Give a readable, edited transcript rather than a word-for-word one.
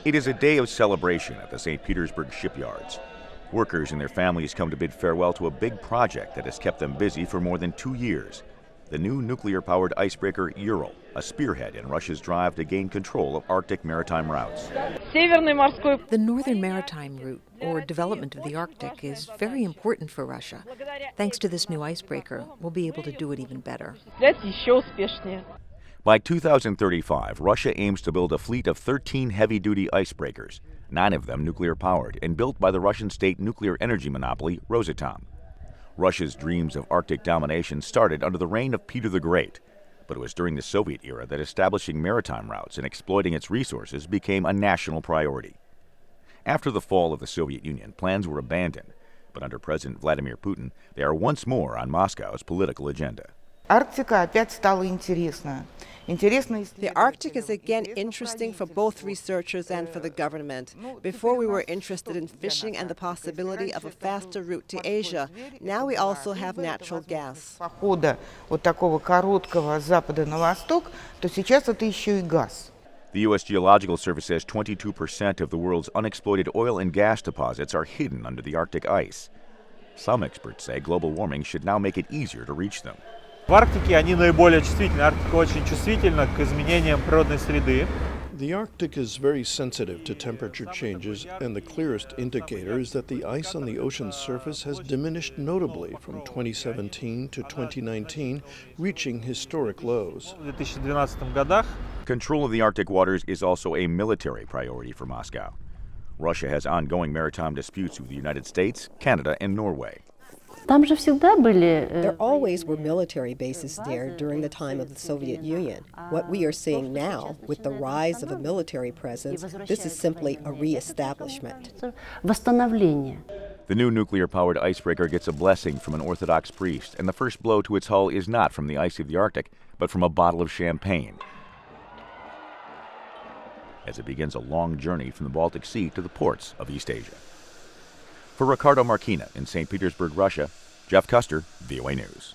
It is a day of celebration at the St. Petersburg shipyards. Workers and their families come to bid farewell to a big project that has kept them busy for more than 2 years. The new nuclear-powered icebreaker Ural, a spearhead in Russia's drive to gain control of Arctic maritime routes. The northern maritime route, or development of the Arctic, is very important for Russia. Thanks to this new icebreaker, we'll be able to do it even better. By 2035, Russia aims to build a fleet of 13 heavy-duty icebreakers, 9 of them nuclear-powered and built by the Russian state nuclear energy monopoly Rosatom. Russia's dreams of Arctic domination started under the reign of Peter the Great, but it was during the Soviet era that establishing maritime routes and exploiting its resources became a national priority. After the fall of the Soviet Union, plans were abandoned, but under President Vladimir Putin, they are once more on Moscow's political agenda. The Arctic is again interesting for both researchers and for the government. Before we were interested in fishing and the possibility of a faster route to Asia. Now we also have natural gas. The U.S. Geological Service says 22% of the world's unexploited oil and gas deposits are hidden under the Arctic ice. Some experts say global warming should now make it easier to reach them. В Арктике они наиболее чувствительны. Арктика очень чувствительна к изменениям природной среды. The Arctic is very sensitive to temperature changes, and the clearest indicator is that the ice on the ocean's surface has diminished notably from 2017 to 2019, reaching historic lows. В 2012 годах Control of the Arctic waters is also a military priority for Moscow. Russia has ongoing maritime disputes with the United States, Canada, and Norway. There always were military bases there during the time of the Soviet Union. What we are seeing now, with the rise of a military presence, this is simply a re-establishment. The new nuclear-powered icebreaker gets a blessing from an Orthodox priest, and the first blow to its hull is not from the ice of the Arctic, but from a bottle of champagne, as it begins a long journey from the Baltic Sea to the ports of East Asia. For Ricardo Marquina in St. Petersburg, Russia, Jeff Custer, VOA News.